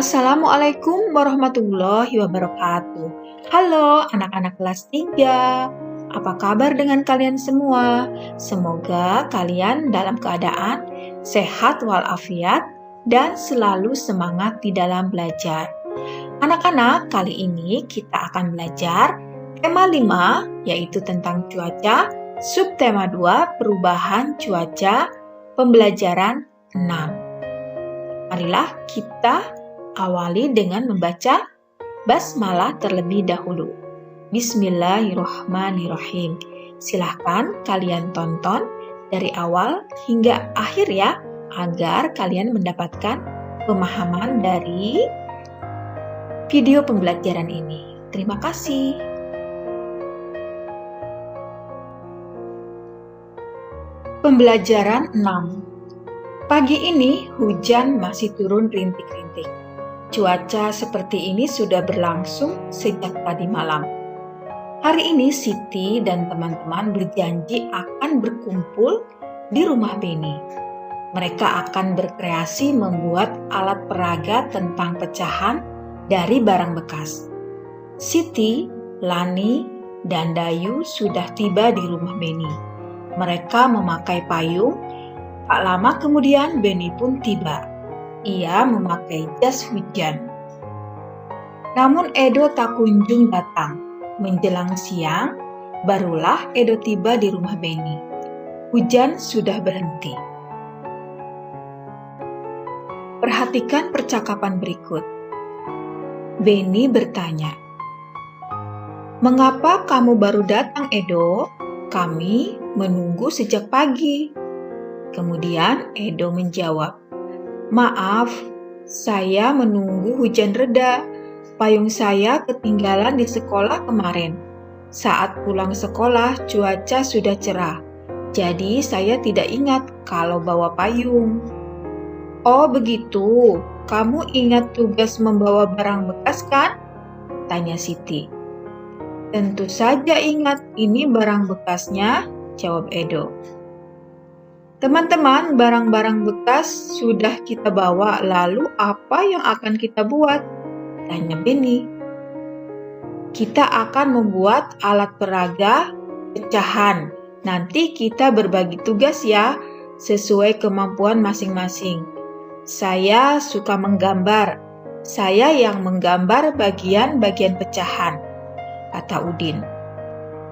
Assalamualaikum warahmatullahi wabarakatuh. Halo anak-anak kelas 3. Apa kabar dengan kalian semua? Semoga kalian dalam keadaan sehat walafiat dan selalu semangat di dalam belajar. Anak-anak, kali ini kita akan belajar tema 5, yaitu tentang cuaca, subtema 2, perubahan cuaca, pembelajaran 6. Marilah kita awali dengan membaca basmalah terlebih dahulu. Bismillahirrahmanirrahim. Silahkan kalian tonton dari awal hingga akhir ya, agar kalian mendapatkan pemahaman dari video pembelajaran ini. Terima kasih. Pembelajaran 6. Pagi ini hujan masih turun rintik-rintik. Cuaca seperti ini sudah berlangsung sejak tadi malam. Hari ini Siti dan teman-teman berjanji akan berkumpul di rumah Beni. Mereka akan berkreasi membuat alat peraga tentang pecahan dari barang bekas. Siti, Lani, dan Dayu sudah tiba di rumah Beni. Mereka memakai payung. Tak lama kemudian Beni pun tiba. Ia memakai jas hujan. Namun Edo tak kunjung datang. Menjelang siang, barulah Edo tiba di rumah Beni. Hujan sudah berhenti. Perhatikan percakapan berikut. Beni bertanya, "Mengapa kamu baru datang, Edo? Kami menunggu sejak pagi." Kemudian Edo menjawab, "Maaf, saya menunggu hujan reda. Payung saya ketinggalan di sekolah kemarin. Saat pulang sekolah, cuaca sudah cerah. Jadi saya tidak ingat kalau bawa payung." "Oh begitu, kamu ingat tugas membawa barang bekas kan?" tanya Siti. "Tentu saja ingat, ini barang bekasnya," jawab Edo. "Teman-teman, barang-barang bekas sudah kita bawa, lalu apa yang akan kita buat?" tanya Beni. "Kita akan membuat alat peraga pecahan. Nanti kita berbagi tugas ya, sesuai kemampuan masing-masing. Saya suka menggambar. Saya yang menggambar bagian-bagian pecahan," kata Udin.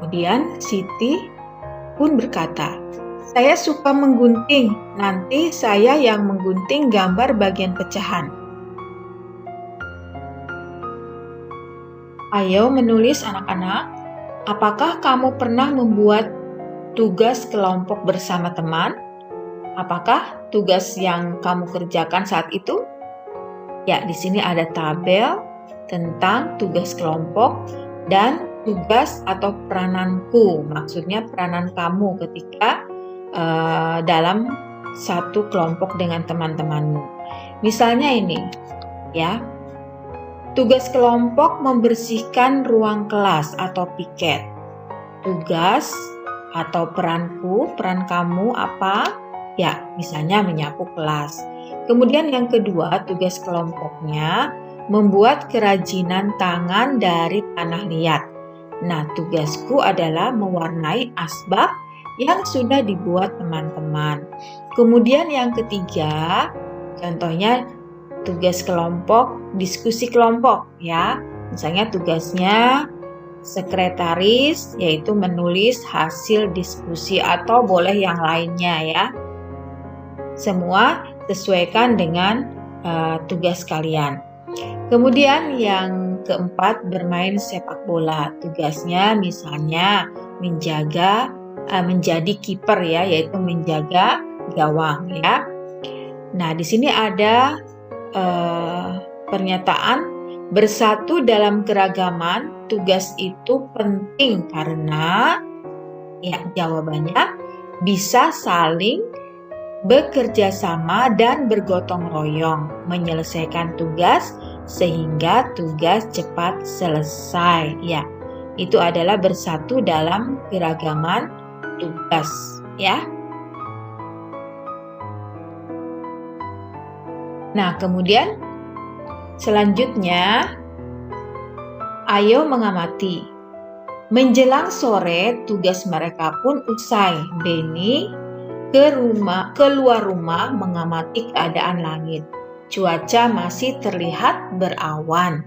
Kemudian Siti pun berkata, "Saya suka menggunting, nanti saya yang menggunting gambar bagian pecahan." Ayo menulis anak-anak, apakah kamu pernah membuat tugas kelompok bersama teman? Apakah tugas yang kamu kerjakan saat itu? Ya, di sini ada tabel tentang tugas kelompok dan tugas atau perananku, maksudnya peranan kamu ketika dalam satu kelompok dengan teman-temanmu. Misalnya ini, ya. Tugas kelompok membersihkan ruang kelas atau piket. Tugas atau peran kamu apa? Ya, misalnya menyapu kelas. Kemudian yang kedua, tugas kelompoknya membuat kerajinan tangan dari tanah liat. Nah, tugasku adalah mewarnai asbak yang sudah dibuat teman-teman. Kemudian yang ketiga, contohnya tugas kelompok, diskusi kelompok ya. Misalnya tugasnya sekretaris, yaitu menulis hasil diskusi atau boleh yang lainnya ya. Semua sesuaikan dengan tugas kalian. Kemudian yang keempat, bermain sepak bola. Tugasnya misalnya menjadi kiper ya, yaitu menjaga gawang ya. Nah, di sini ada pernyataan bersatu dalam keragaman. Tugas itu penting karena ya jawabannya bisa saling bekerja sama dan bergotong royong menyelesaikan tugas sehingga tugas cepat selesai. Ya, itu adalah bersatu dalam keragaman tugas, ya. Nah, kemudian Selanjutnya, Ayo mengamati. Menjelang sore, tugas mereka pun usai. Benny keluar rumah mengamati keadaan langit. Cuaca masih terlihat berawan.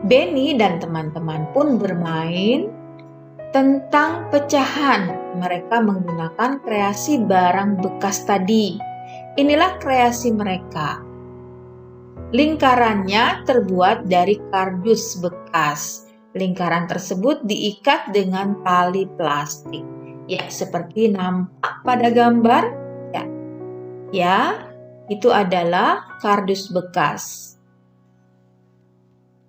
Benny dan teman-teman pun bermain tentang pecahan. Mereka menggunakan kreasi barang bekas tadi. Inilah kreasi mereka. Lingkarannya terbuat dari kardus bekas. Lingkaran tersebut diikat dengan tali plastik. Ya, seperti nampak pada gambar. Ya, itu adalah kardus bekas.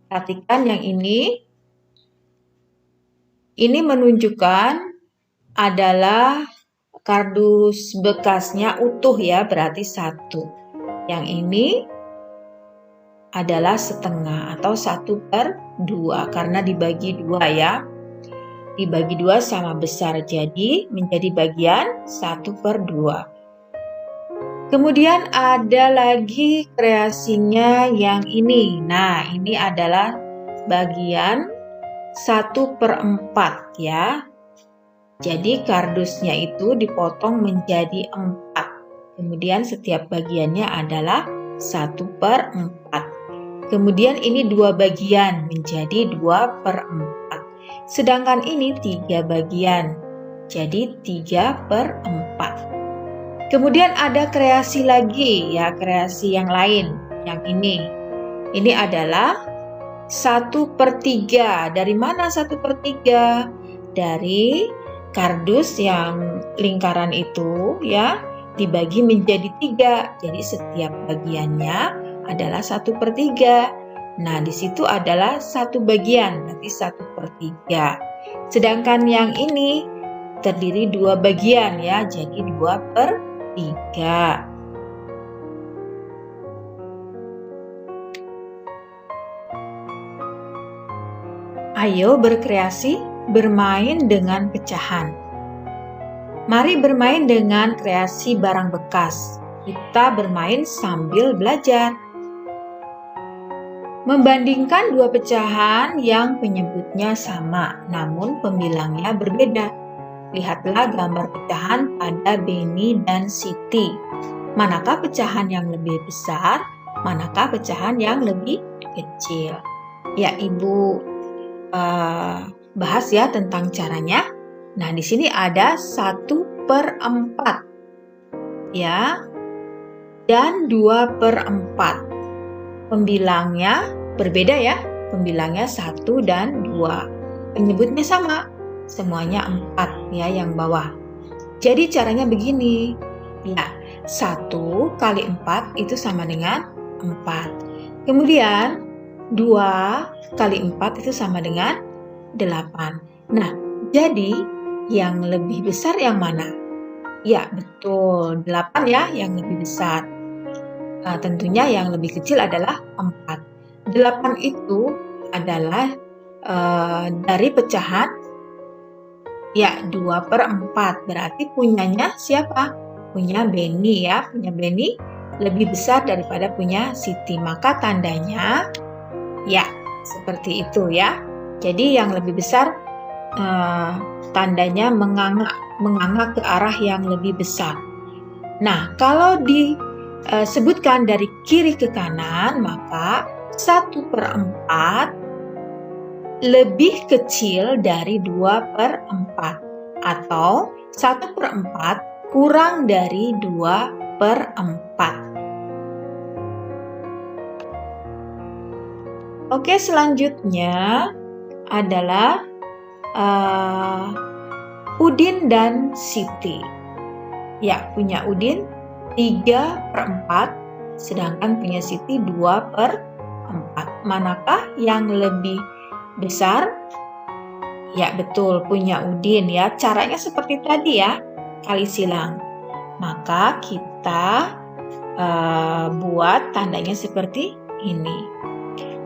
Perhatikan yang ini. Ini menunjukkan adalah kardus bekasnya utuh ya, berarti 1. Yang ini adalah setengah atau 1/2 karena dibagi 2 ya. Dibagi 2 sama besar, jadi menjadi bagian 1/2. Kemudian ada lagi kreasinya yang ini. Nah, ini adalah bagian 1/4 ya. Jadi kardusnya itu dipotong menjadi 4. Kemudian setiap bagiannya adalah 1/4. Kemudian ini 2 bagian menjadi 2/4. Sedangkan ini 3 bagian, jadi 3/4. Kemudian ada kreasi lagi ya, kreasi yang lain. Yang ini. Ini adalah 1/3. Dari mana 1/3? Dari kardus yang lingkaran itu ya, dibagi menjadi 3. Jadi setiap bagiannya adalah 1/3. Nah, di situ adalah 1 bagian, berarti 1/3. Sedangkan yang ini terdiri 2 bagian ya, jadi 2/3. Ayo berkreasi, bermain dengan pecahan. Mari bermain dengan kreasi barang bekas. Kita bermain sambil belajar. Membandingkan 2 pecahan yang penyebutnya sama, namun pembilangnya berbeda. Lihatlah gambar pecahan pada Benny dan Siti. Manakah pecahan yang lebih besar? Manakah pecahan yang lebih kecil? Ya, Ibu bahas ya tentang caranya. Nah, di sini ada 1/4 ya, dan 2/4. Pembilangnya berbeda ya, pembilangnya 1 dan 2. Penyebutnya sama, semuanya 4 ya yang bawah. Jadi caranya begini, ya 1 kali 4 itu sama dengan 4. Kemudian 2 kali 4 itu sama dengan 8. Nah, jadi yang lebih besar yang mana? Ya, betul, 8 ya yang lebih besar. Tentunya yang lebih kecil adalah 4. 8 itu adalah dari pecahan ya 2/4. Berarti punyanya siapa? Punya Benny ya. Punya Benny lebih besar daripada punya Siti. Maka tandanya ya seperti itu ya. Jadi yang lebih besar tandanya menganga ke arah yang lebih besar. Nah, kalau disebutkan dari kiri ke kanan, maka 1/4 lebih kecil dari 2/4 atau 1/4 kurang dari 2/4. Oke, selanjutnya adalah Udin dan Siti. Ya, punya Udin 3/4, sedangkan punya Siti 2/4. Manakah yang lebih besar? Ya, betul, punya Udin ya. Caranya seperti tadi ya, kali silang. Maka kita buat tandanya seperti ini.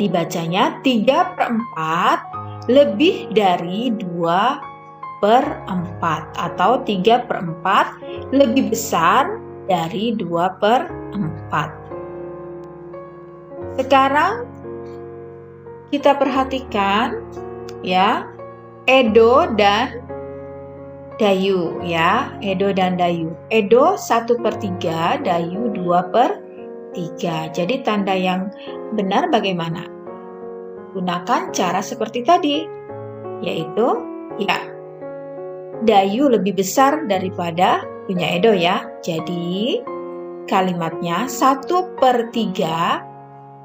Dibacanya 3/4 lebih dari 2/4 atau 3/4 lebih besar dari 2/4. Sekarang kita perhatikan ya, Edo dan Dayu ya, Edo dan Dayu. Edo 1/3, Dayu 2/3. Jadi tanda yang benar bagaimana? Gunakan cara seperti tadi, yaitu ya, Dayu lebih besar daripada punya Edo ya. Jadi kalimatnya 1/3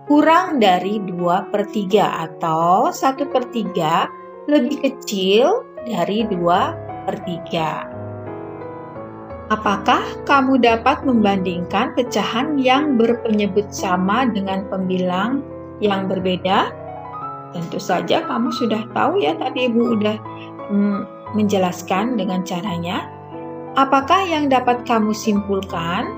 kurang dari 2/3 atau 1/3 lebih kecil dari 2/3. Apakah kamu dapat membandingkan pecahan yang berpenyebut sama dengan pembilang yang berbeda? Tentu saja kamu sudah tahu ya, tadi Ibu udah menjelaskan dengan caranya. Apakah yang dapat kamu simpulkan?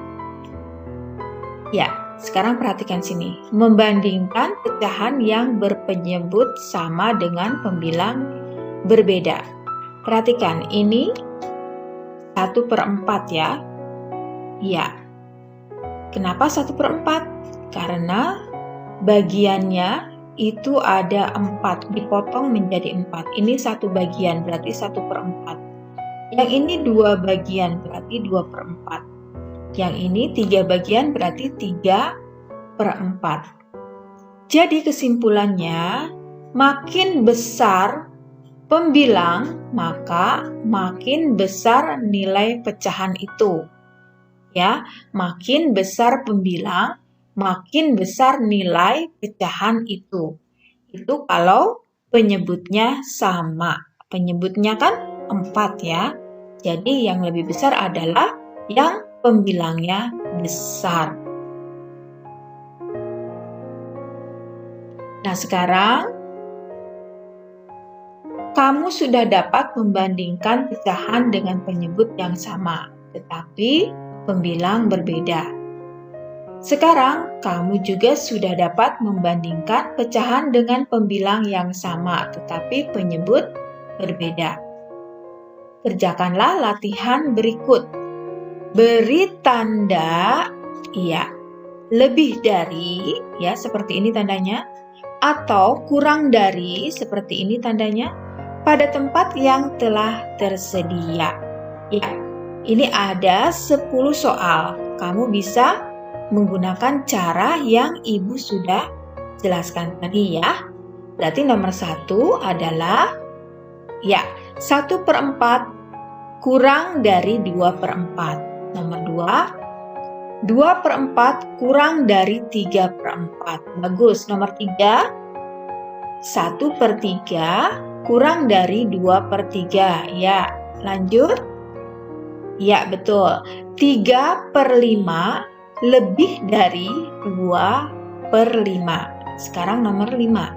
Ya, sekarang perhatikan sini. Membandingkan pecahan yang berpenyebut sama dengan pembilang berbeda. Perhatikan, ini 1/4 ya. Ya. Kenapa 1/4? Karena bagiannya itu ada 4, dipotong menjadi 4. Ini 1 bagian, berarti 1/4. Yang ini 2 bagian, berarti 2/4. Yang ini 3 bagian, berarti 3/4. Jadi kesimpulannya, makin besar pembilang, maka makin besar nilai pecahan itu. Ya, makin besar pembilang, makin besar nilai pecahan itu. Itu kalau penyebutnya sama. Penyebutnya kan 4 ya. Jadi yang lebih besar adalah yang pembilangnya besar. Nah, sekarang kamu sudah dapat membandingkan pecahan dengan penyebut yang sama, tetapi pembilang berbeda. Sekarang, kamu juga sudah dapat membandingkan pecahan dengan pembilang yang sama, tetapi penyebut berbeda. Kerjakanlah latihan berikut. Beri tanda, ya, lebih dari, ya, seperti ini tandanya, atau kurang dari, seperti ini tandanya, pada tempat yang telah tersedia. Ya, ini ada 10 soal. Kamu bisa menggunakan cara yang Ibu sudah jelaskan tadi ya. Berarti nomor 1 adalah ya, 1/4 kurang dari 2/4. Nomor 2, 2/4 kurang dari 3/4. Bagus. Nomor 3, 1/3 kurang dari 2/3. Ya, lanjut. Ya, betul. 3/5 lebih dari 2/5. Sekarang nomor 5.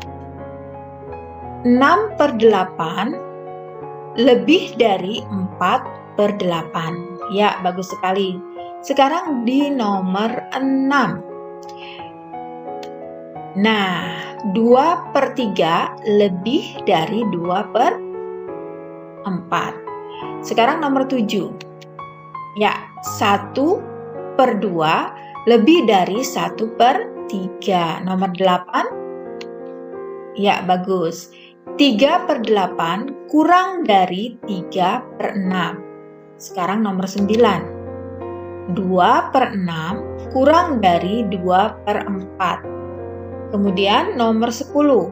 6/8 lebih dari 4/8. Ya, bagus sekali. Sekarang di nomor 6. Nah, 2/3 lebih dari 2/4. Sekarang nomor 7. Ya, 1/2 lebih dari 1/3. Nomor 8. Ya, bagus. 3/8 kurang dari 3/6. Sekarang nomor 9. 2/6 kurang dari 2/4. Kemudian nomor 10.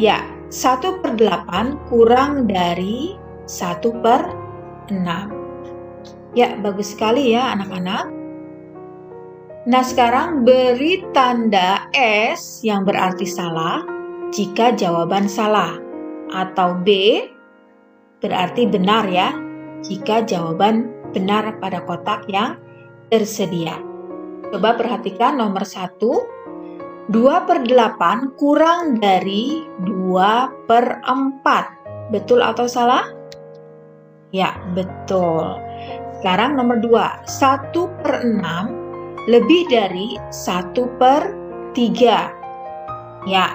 Ya, 1/8 kurang dari 1/6. Ya, bagus sekali ya anak-anak. Nah, sekarang beri tanda S yang berarti salah jika jawaban salah. Atau B berarti benar ya, jika jawaban benar pada kotak yang tersedia. Coba perhatikan nomor 1. 2/8 kurang dari 2/4. Betul atau salah? Ya, betul. Sekarang nomor 2. 1/6 lebih dari 1/3. Ya,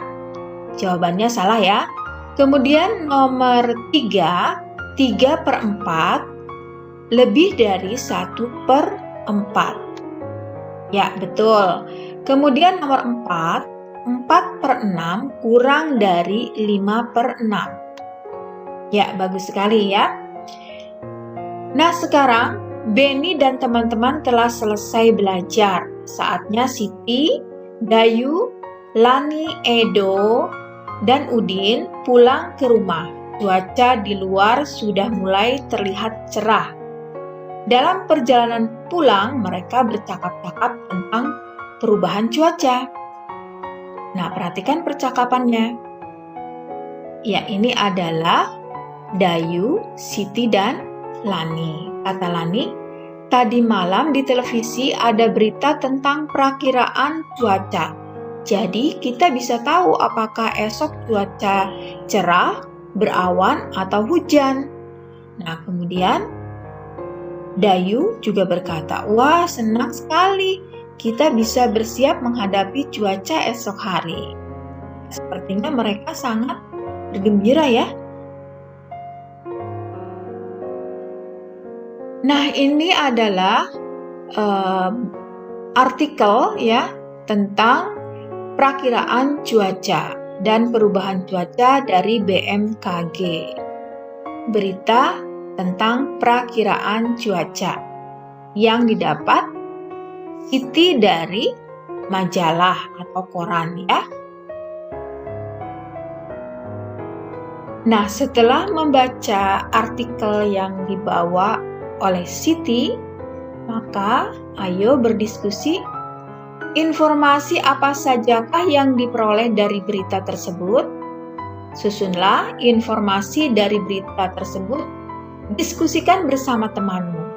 jawabannya salah ya. Kemudian nomor 3. 3/4 lebih dari 1/4. Ya, betul. Kemudian nomor 4, 4/6 kurang dari 5/6. Ya, bagus sekali ya. Nah, sekarang Beni dan teman-teman telah selesai belajar. Saatnya Siti, Dayu, Lani, Edo, dan Udin pulang ke rumah. Cuaca di luar sudah mulai terlihat cerah. Dalam perjalanan pulang, mereka bercakap-cakap tentang perubahan cuaca. Nah, perhatikan percakapannya. Ya, ini adalah Dayu, Siti, dan Lani. Kata Lani, tadi malam di televisi ada berita tentang perakiraan cuaca. Jadi, kita bisa tahu apakah esok cuaca cerah, berawan, atau hujan. Nah, kemudian Dayu juga berkata, wah, senang sekali. Kita bisa bersiap menghadapi cuaca esok hari. Sepertinya mereka sangat bergembira ya. Nah, ini adalah artikel ya tentang perakiraan cuaca dan perubahan cuaca dari BMKG. Berita tentang perakiraan cuaca yang didapat Siti dari majalah atau koran ya. Nah, setelah membaca artikel yang dibawa oleh Siti, maka ayo berdiskusi informasi apa sajakah yang diperoleh dari berita tersebut. Susunlah informasi dari berita tersebut, diskusikan bersama temanmu.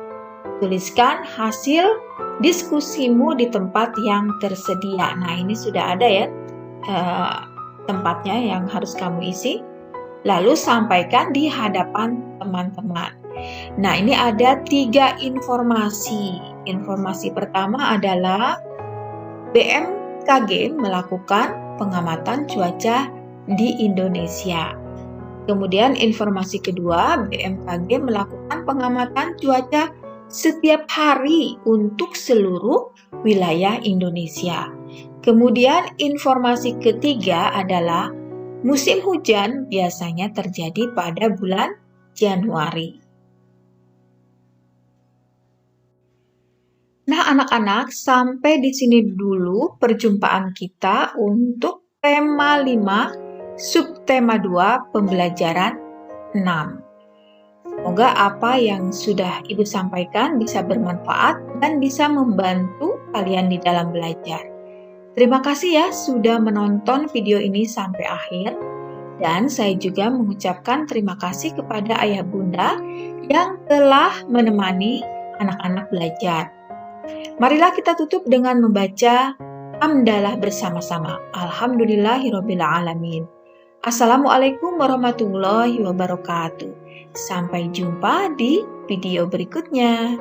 Tuliskan hasil diskusimu di tempat yang tersedia. Nah, ini sudah ada ya tempatnya yang harus kamu isi. Lalu sampaikan di hadapan teman-teman. Nah, ini ada 3 informasi. Informasi pertama adalah BMKG melakukan pengamatan cuaca di Indonesia. Kemudian informasi kedua, BMKG melakukan pengamatan cuaca setiap hari untuk seluruh wilayah Indonesia. Kemudian informasi ketiga adalah musim hujan biasanya terjadi pada bulan Januari. Nah, anak-anak, sampai di sini dulu perjumpaan kita untuk tema 5, subtema 2, pembelajaran 6. Semoga apa yang sudah Ibu sampaikan bisa bermanfaat dan bisa membantu kalian di dalam belajar. Terima kasih ya sudah menonton video ini sampai akhir. Dan saya juga mengucapkan terima kasih kepada Ayah Bunda yang telah menemani anak-anak belajar. Marilah kita tutup dengan membaca hamdalah bersama-sama. Alhamdulillahirrabbilalamin. Assalamualaikum warahmatullahi wabarakatuh. Sampai jumpa di video berikutnya.